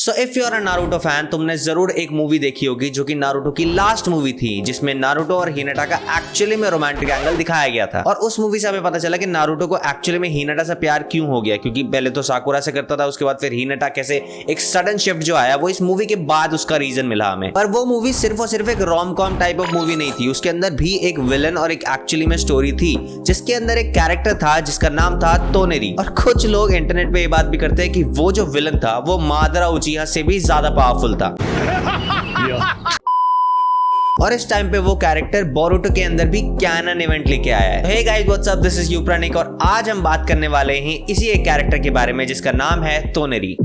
So if you are a Naruto fan, तुमने जरूर एक मूवी देखी होगी जो कि नारुतो की लास्ट मूवी थी, जिसमें नारुतो और हिनाटा का एक्चुअली में रोमांटिक एंगल दिखाया गया था। और उस मूवी से हमें पता चला कि नारुतो को एक्चुअली में हिनाटा से प्यार क्यों हो गया, क्योंकि पहले तो साकुरा से करता था, उसके बाद फिर हिनाटा कैसे एक सडन शिफ्ट जो आया वो इस मूवी के बाद उसका रीजन मिला हमें। पर वो मूवी सिर्फ और सिर्फ एक rom com type of movie नहीं थी, उसके अंदर भी एक विलन और एक एक्चुअली में स्टोरी थी, जिसके अंदर एक कैरेक्टर था जिसका नाम था तोनेरी। और कुछ लोग इंटरनेट पे ये बात भी करते हैं कि वो जो विलन था वो मादरा उचिहा से भी ज्यादा पावरफुल था। और इस टाइम पे वो कैरेक्टर बोरुतो के अंदर भी कैनन इवेंट लेके आया है। Hey guys, what's up, this is you Pranik, और आज हम बात करने वाले हैं इसी एक कैरेक्टर के बारे में जिसका नाम है तोनेरी।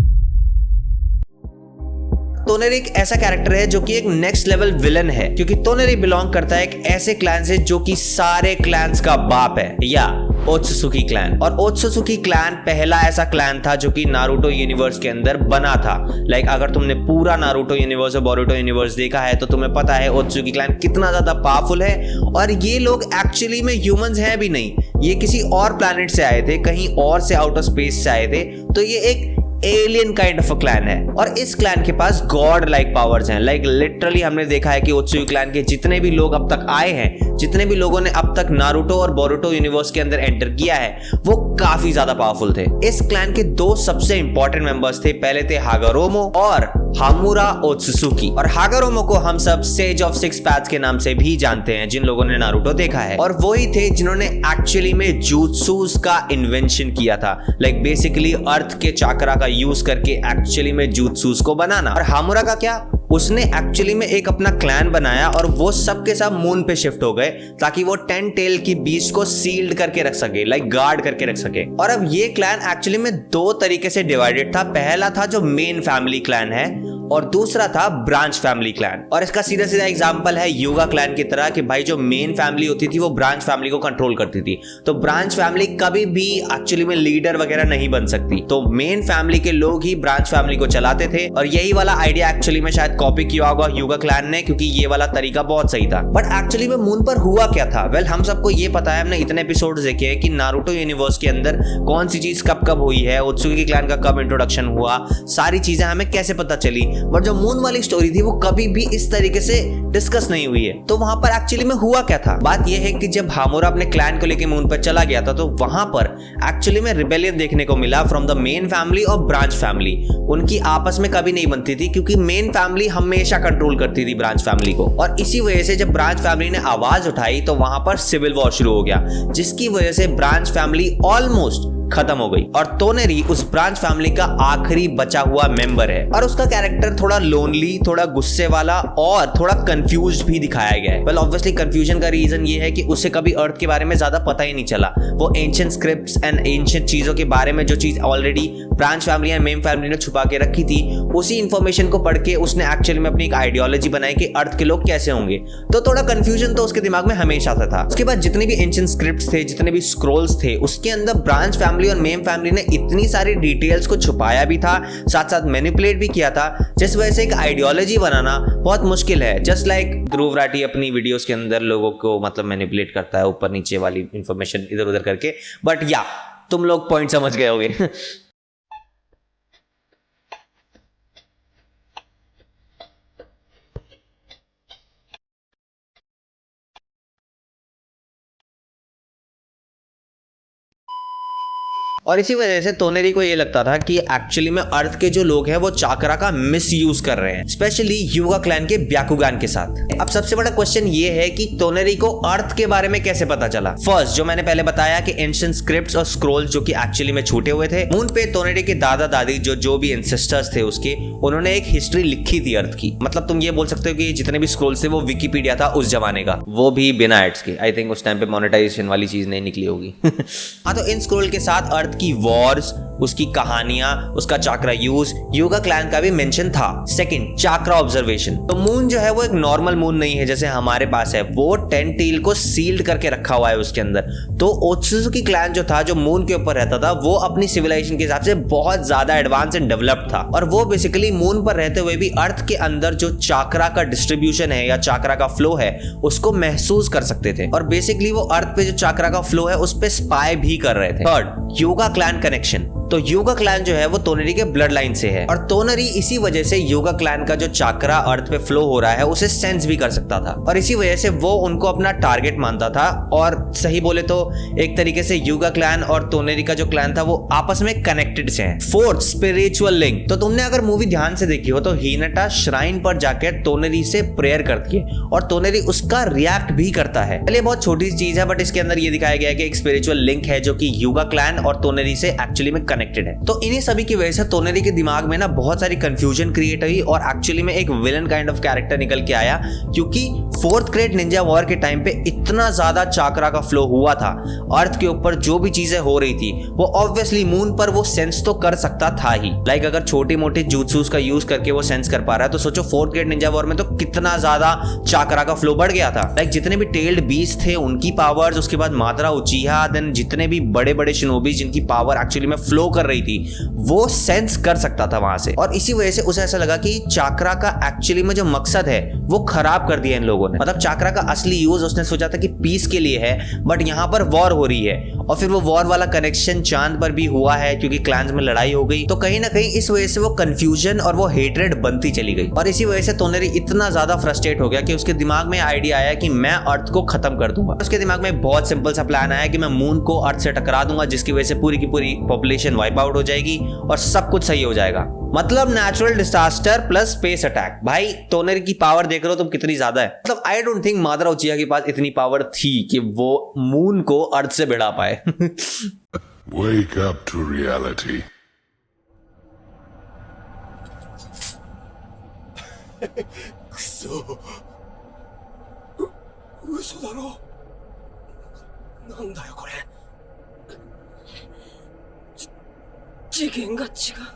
तोनेरी एक ऐसा कैरेक्टर है जो कि एक नेक्स्ट लेवल विलन है, क्योंकि तोनेरी बिलोंग करता है एक ऐसे क्लैन से जो कि सारे क्लैंस का बाप है, या ओत्सुसुकी क्लैन। और ओत्सुसुकी क्लैन पहला ऐसा क्लैन था जो कि नारुतो यूनिवर्स के अंदर बना था। लाइक अगर तुमने पूरा नारुतो यूनिवर्स और बोरुतो यूनिवर्स देखा है तो तुम्हें पता है ओत्सुसुकी क्लैन कितना ज्यादा पावरफुल है। और ये लोग एक्चुअली में ह्यूमंस हैं भी नहीं, ये किसी और प्लैनेट से आए थे, कहीं और से आउट ऑफ स्पेस से आए थे। तो ये एक alien kind of a clan है और इस क्लैन के पास गॉड लाइक पावर्स हैं। लाइक लिटरली हमने देखा है कि ओत्सुसुकी क्लैन के जितने भी लोग अब तक आए हैं, जितने भी लोगों ने अब तक नारुतो और बोरुतो यूनिवर्स के अंदर एंटर किया है, वो काफी ज्यादा पावरफुल थे। इस क्लैन के दो सबसे इंपॉर्टेंट मेंबर्स थे, पहले थे हागारोमो और हामुरा ओत्सुसुकी। और हागारोमो को हम सब सेज ऑफ सिक्स पैथ्स के नाम से भी जानते हैं, जिन लोगों ने नारुतो देखा है। और वही थे जिन्होंने एक्चुअली में jutsus का इन्वेंशन किया था, लाइक बेसिकली अर्थ के चाकरा का यूज करके एक्चुअली में jutsus को बनाना। और हामुरा का क्या, उसने एक्चुअली में एक अपना क्लैन बनाया और वो सब के सब मून पे शिफ्ट हो गए ताकि वो 10 टेल की बीस्ट को सील्ड करके रख सके, लाइक गार्ड करके रख सके। और अब ये क्लैन एक्चुअली में दो तरीके से डिवाइडेड था। पहला था जो मेन फैमिली क्लैन है और दूसरा था ब्रांच फैमिली क्लैन। और इसका सीधा सीधा एग्जांपल है युगा क्लैन की तरह कि भाई जो मेन फैमिली होती थी वो ब्रांच फैमिली को कंट्रोल करती थी। तो ब्रांच फैमिली कभी भी एक्चुअली में लीडर वगैरह नहीं बन सकती, तो मेन फैमिली के लोग ही ब्रांच फैमिली को चलाते थे। और यही वाला आइडिया एक्चुअली में शायद कॉपी किया होगा युगा क्लैन ने, क्योंकि ये वाला तरीका बहुत सही था। बट एक्चुअली में मून पर हुआ क्या था? वेल, हम सबको ये पता है, हमने इतने एपिसोड्स देखे हैं कि नारुतो यूनिवर्स के अंदर कौन सी चीज कब कब हुई है, ओत्सुसुकी क्लैन का कब इंट्रोडक्शन हुआ, सारी चीजें हमें कैसे पता चली। बट जो मून वाली स्टोरी थी वो कभी भी इस तरीके से डिस्कस नहीं हुई है। तो वहां पर एक्चुअली में हुआ क्या था? बात यह है कि जब हामुरा अपने क्लैन को लेकर मून पर चला गया था तो वहां पर एक्चुअली में रिबेलियन देखने को मिला फ्रॉम द मेन फैमिली और ब्रांच फैमिली। उनकी आपस में कभी नहीं बनती थी क्योंकि मेन फैमिली हमेशा कंट्रोल करती थी ब्रांच फैमिली को। और इसी वजह से जब ब्रांच फैमिली ने आवाज उठाई तो वहां पर सिविल वॉर शुरू हो गया, जिसकी वजह से ब्रांच फैमिली ऑलमोस्ट खत्म हो गई। और तोनेरी उस ब्रांच फैमिली का आखिरी बचा हुआ मेंबर है और उसका कैरेक्टर थोड़ा लोनली, थोड़ा गुस्से वाला और थोड़ा कंफ्यूज्ड भी दिखाया गया है। वेल, ऑब्वियसली कंफ्यूजन का रीजन ये है कि उसे कभी अर्थ के बारे में ज्यादा पता ही नहीं चला। वो एंशिएंट स्क्रिप्ट्स एंड एंशिएंट चीजों के बारे में जो चीज already branch family and main family ने छुपा के रखी थी, उसी इंफॉर्मेशन को पढ़ के उसने एक्चुअली में अपनी एक आइडियोलॉजी बनाई कि अर्थ के लोग कैसे होंगे। तो थोड़ा कंफ्यूजन तो उसके दिमाग में हमेशा था। उसके बाद जितने भी एंशिएंट स्क्रिप्ट्स थे, जितने भी स्क्रोल्स थे, उसके अंदर ब्रांच फैमिली और मेन फैमिली ने इतनी सारी डिटेल्स को छुपाया भी था, साथ साथ मैनिपुलेट भी किया था, जिस वजह से एक आइडियोलॉजी बनाना बहुत मुश्किल है। जस्ट लाइक ध्रुव राठी अपनी वीडियोस के अंदर लोगों को मतलब मैनिपुलेट करता है ऊपर नीचे वाली इंफॉर्मेशन इधर उधर करके। बट या तुम लोग पॉइंट समझ गए होगे। और इसी वजह से तोनेरी को ये लगता था कि एक्चुअली में अर्थ के जो लोग हैं वो चाकरा का मिसयूज कर रहे हैं, स्पेशली युगा क्लैन के ब्याकुगान के साथ। अब सबसे बड़ा क्वेश्चन ये है कि तोनेरी को अर्थ के बारे में कैसे पता चला? फर्स्ट, जो मैंने पहले बताया कि एंशिएंट स्क्रिप्ट्स और स्क्रोल्स जो कि एक्चुअली में छूटे हुए थे, मून पे तोनेरी के दादा दादी जो भी एंसेस्टर्स थे उसके, उन्होंने एक हिस्ट्री लिखी थी अर्थ की। मतलब तुम ये बोल सकते हो कि जितने भी स्क्रोल्स थे वो विकिपीडिया था उस जमाने का, वो भी बिना एड्स के। आई थिंक उस टाइम पे मोनेटाइजेशन वाली चीज नहीं निकली होगी। हाँ, तो इन स्क्रोल के साथ अर्थ की वॉर्स, उसकी कहानियां, उसका चाक्रा यूज, युगा क्लैन का भी मेंशन था। Second, chakra observation. तो मून जो है वो एक नॉर्मल मून नहीं है जैसे हमारे पास है, वो 10 टेल को सील्ड करके रखा हुआ है उसके अंदर। तो ओत्सुसुकी क्लैन जो था, जो मून के ऊपर रहता था, वो अपनी सिविलाइजेशन के हिसाब से बहुत ज्यादा एडवांस एंड डेवलप्ड था। और वो बेसिकली मून पर रहते हुए भी अर्थ के अंदर जो चाक्रा का डिस्ट्रीब्यूशन है या चाक्रा का फ्लो है उसको महसूस कर सकते थे। और बेसिकली वो अर्थ पे जो चाक्रा का फ्लो है उस पे स्पाई भी कर रहे थे। थर्ड, युगा क्लैन कनेक्शन। तो योगा क्लैन जो है वो तोनेरी के ब्लड लाइन से है, और तोनेरी इसी वजह से योगा क्लैन का जो चाकरा अर्थ पे फ्लो हो रहा है उसे सेंस भी कर सकता था, और इसी वजह से वो उनको अपना टारगेट मानता था। और सही बोले तो एक तरीके से योगा क्लैन और तोनेरी का जो क्लैन था वो आपस में कनेक्टेड से है। Fourth, spiritual link. तो तुमने अगर मूवी ध्यान से देखी हो तो हिनाटा श्राइन पर जाकर तोनेरी से प्रेयर करती है और तोनेरी उसका रिएक्ट भी करता है। चलिए बहुत छोटी सी चीज है, बट इसके अंदर ये दिखाया गया है कि एक स्पिरिचुअल लिंक है जो कि योगा क्लैन और तोनेरी से एक्चुअली में कनेक्टेड है। तो इन्हीं सभी की वजह से तोनेरी के दिमाग में ना बहुत सारी कंफ्यूजन क्रिएट हुई और एक्चुअली में एक विलन काइंड ऑफ कैरेक्टर निकल के आया, क्योंकि फोर्थ ग्रेट निंजा वॉर के टाइम पे इतना ज्यादा चाकरा का फ्लो हुआ था, अर्थ के ऊपर जो भी चीजें हो रही थी वो ऑब्वियसली मून पर वो सेंस तो कर सकता था ही। लाइक अगर छोटे मोटे jutsus का यूज करके वो सेंस कर पा रहा है तो सोचो फोर्थ ग्रेट निंजा वॉर में तो कितना ज्यादा चाकरा का फ्लो बढ़ गया था। लाइक जितने भी टेल्ड बीस्ट थे उनकी पावर्स, उसके बाद मादरा उचिहा, देन जितने भी बड़े बड़े शिनोबी जिनकी पावर एक्चुअली में फ्लो कर रही थी वो सेंस कर सकता था वहां से। और इसी वजह से उसे ऐसा लगा कि चाकरा का एक्चुअली में जो मकसद है वो खराब कर दिया इन लोगों ने। मतलब चाकरा का असली यूज उसने सोचा था कि पीस के लिए है, बट यहाँ पर वॉर हो रही है, और फिर वो वॉर वाला कनेक्शन चांद पर भी हुआ है क्योंकि क्लैंस में लड़ाई हो गई। तो कहीं ना कहीं इस वजह से वो कंफ्यूजन और वो हेट्रेड बनती चली गई, और इसी वजह से तोनेरी इतना ज्यादा फ्रस्ट्रेट हो गया कि उसके दिमाग में आइडिया आया कि मैं अर्थ को खत्म कर दूंगा। उसके दिमाग में बहुत सिंपल सा प्लान आया कि मैं मून को अर्थ से टकरा दूंगा, जिसकी वजह से पूरी की पूरी पॉपुलेशन वाइप आउट हो जाएगी और सब कुछ सही हो जाएगा। मतलब natural disaster plus space attack. भाई तोनेरी की पावर देख रहे हो तुम कितनी ज्यादा है। मतलब आई डोंट थिंक मादरा उचिहा के पास इतनी पावर थी कि वो मून को अर्थ से भिड़ा पाए। Wake up to reality. くそ。嘘だろ。なんだよこれ。次元が違う。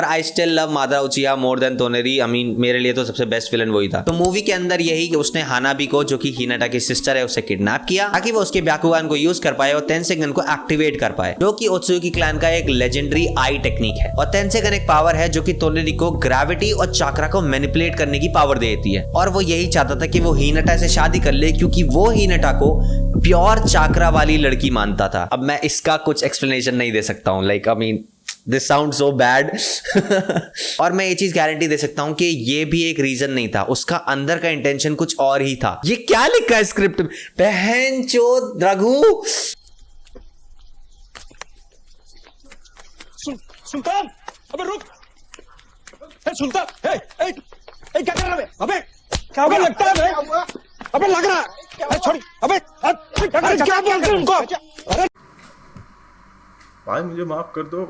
I still love Madara Uchiha more than Toneri. I mean मेरे लिए तो सबसे बेस्ट विलन वही था। तो मूवी के अंदर यही कि उसने हानाबी को, जो कि हिनाटा की सिस्टर है, उसे किडनैप किया ताकि वो उसके ब्याकुगान को यूज कर पाए और तेंसेगन को एक्टिवेट कर पाए, जो कि ओत्सुकी क्लैन का एक लेजेंडरी आई टेक्निक है। और तेंसेगन एक पावर है जो कि तोनेरी को ग्रेविटी और चाकरा को मैनिपुलेट करने की पावर दे देती है, और वो यही चाहता था कि वो हिनाटा से शादी कर ले क्योंकि वो हिनाटा को प्योर चाकरा वाली लड़की मानता था। अब मैं इसका कुछ एक्सप्लेनेशन नहीं दे सकता हूँ, like I mean this sound so bad. और मैं ये चीज गारंटी दे सकता हूं कि ये भी एक रीजन नहीं था, उसका अंदर का इंटेंशन कुछ और ही था। ये क्या लिखा है स्क्रिप्ट में? बहनचोद रघु। सुल्तान, अबे रुक। सुल्तान, क्या कर रहा है? अबे क्या हो गया? लगता है अबे लग रहा है। छोड़, अबे क्या बोलते हैं उनको? भाई मुझे माफ कर दो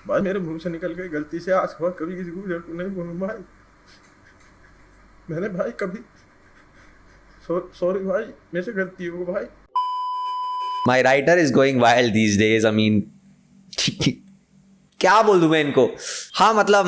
भाई, मेरे मुंह से निकल गई गलती से। आज के बाद कभी किसी को नहीं बोलूँ भाई। मैंने भाई कभी सॉरी भाई, मेरे से गलती हो भाई। My writer is going wild these days. I mean क्या बोल दूं मैं इनको? हाँ मतलब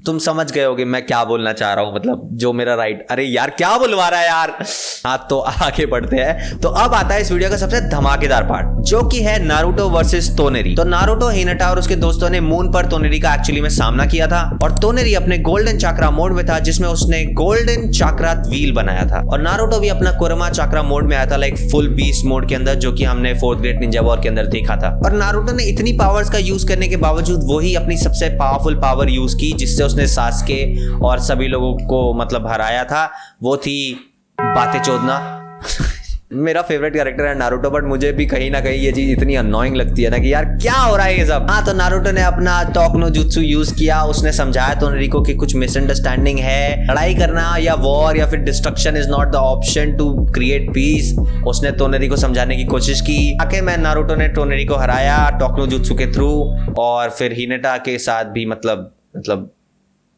तुम समझ गए होगे मैं क्या बोलना चाह रहा हूं। मतलब जो मेरा राइट, अरे यार क्या बुलवा रहा है यार। हाँ तो आगे बढ़ते हैं। तो अब आता है इस वीडियो का सबसे धमाकेदार पार्ट, जो कि है नारुतो वर्सेस तोनेरी। तो नारुतो, हिनाटा और उसके दोस्तों ने मून पर तोनेरी का एक्चुअली में सामना किया था, और तोनेरी अपने गोल्डन चाकरा मोड में था जिसमें उसने गोल्डन चाकरा व्हील बनाया था, और नारुतो भी अपना कुरमा चाकरा मोड में आया था, लाइक फुल बीस्ट मोड के अंदर, जो कि हमने फोर्थ ग्रेट निंजा वॉर के अंदर देखा था। और नारुतो ने इतनी पावर्स का यूज करने के बावजूद वही अपनी सबसे पावरफुल पावर यूज की जिससे उसने सास्के और सभी लोगों को मतलब हराया था, वो थी बातें चोदना। मेरा फेवरेट कैरेक्टर है नारुतो, बट मुझे भी कहीं ना कहीं ये चीज इतनी अननोइंग लगती है ना कि यार क्या हो रहा है ये सब। हाँ तो नारुतो ने अपना टॉक नो जुत्सु यूज किया। उसने समझाया तोनेरी को कि कुछ मिसअंडरस्टैंडिंग है, लड़ाई करना या वॉर या फिर destruction is not the option to create peace. उसने तोनेरी को समझाने की कोशिश की। आके मैं नारुतो ने तोनेरी को हराया टॉक नो जुत्सु के थ्रू, और फिर हिनाटा के साथ भी मतलब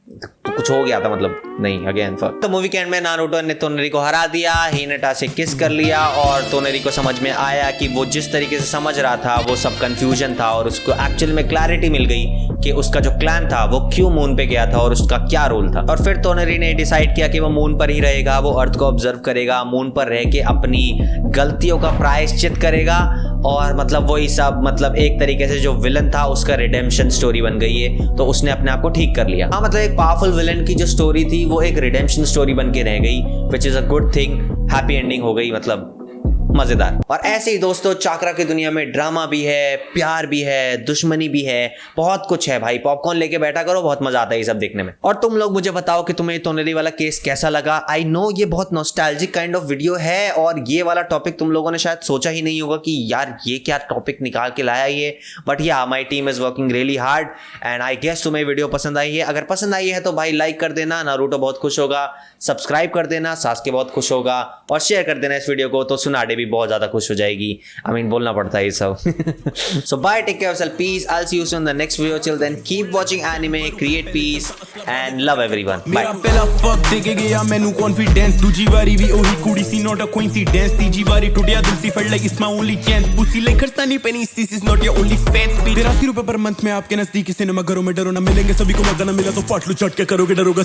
कुछ हो गया था। मतलब नहीं अगेन फक। तो मूवी के एंड में नारुतो ने तोनेरी को हरा दिया, हिनाटा से किस कर लिया और तोनेरी को समझ में आया कि वो जिस तरीके से समझ रहा था वो सब कंफ्यूजन था और उसको एक्चुअल में क्लैरिटी मिल गई कि उसका जो क्लैन था वो क्यों मून पे गया था और उसका क्या रोल था। और फिर तोनेरी ने डिसाइड किया कि वो मून पर ही रहेगा, वो अर्थ को ऑब्जर्व करेगा, मून पर रह के अपनी गलतियों का प्रायश्चित करेगा और मतलब वही सब मतलब एक तरीके से जो विलन था उसका रिडेम्पशन स्टोरी बन गई है। तो उसने अपने आप को ठीक कर लिया। हाँ मतलब एक पावरफुल विलन की जो स्टोरी थी वो एक रिडेम्पशन स्टोरी बन के रह गई, which is a good thing. Happy ending हो गई, मतलब मजेदार। और ऐसे ही दोस्तों चाकरा की दुनिया में ड्रामा भी है, प्यार भी है, दुश्मनी भी है, बहुत कुछ है भाई। पॉपकॉर्न लेके बैठा करो, बहुत मजा आता है ये सब देखने में। और तुम लोग मुझे बताओ कि तुम्हें तोनेरी वाला केस कैसा लगा। आई नो ये बहुत नॉस्टैल्जिक काइंड ऑफ वीडियो है और ये वाला टॉपिक तुम लोगों ने शायद सोचा ही नहीं होगा कि यार ये क्या टॉपिक निकाल के लाया ये, but yeah my team is working really hard and I guess तुम्हें वीडियो पसंद आई है। अगर पसंद आई है तो भाई लाइक कर देना, नारुतो बहुत खुश होगा, सब्सक्राइब कर देना, सास्के बहुत खुश होगा और शेयर कर देना इस वीडियो को, तो सुनाडे भी बहुत ज्यादा खुश हो जाएगी। आई मीन बोलना पड़ता है ये सब। So bye, take care of yourself, peace, I will see you soon in the next video. Till then keep watching anime, create peace and love everyone. Bye. मेरा पहला फक दे के गया मैनू कॉन्फिडेंस, दूजी वारी भी ओही कुड़ी सी, नॉट अ कोइंसिडेंस, तीजी वारी टूटिया दिल सी, felt like it's my only chance, pussy like खर्चता नहीं pennies, this is not your only fans, 83 रुपए पर मंथ में आपके नजदीकी सिनेमा घरों में डरो ना मिलेंगे सभी को, मजा ना मिला तो पाट लो चट के करोगे डरोगा।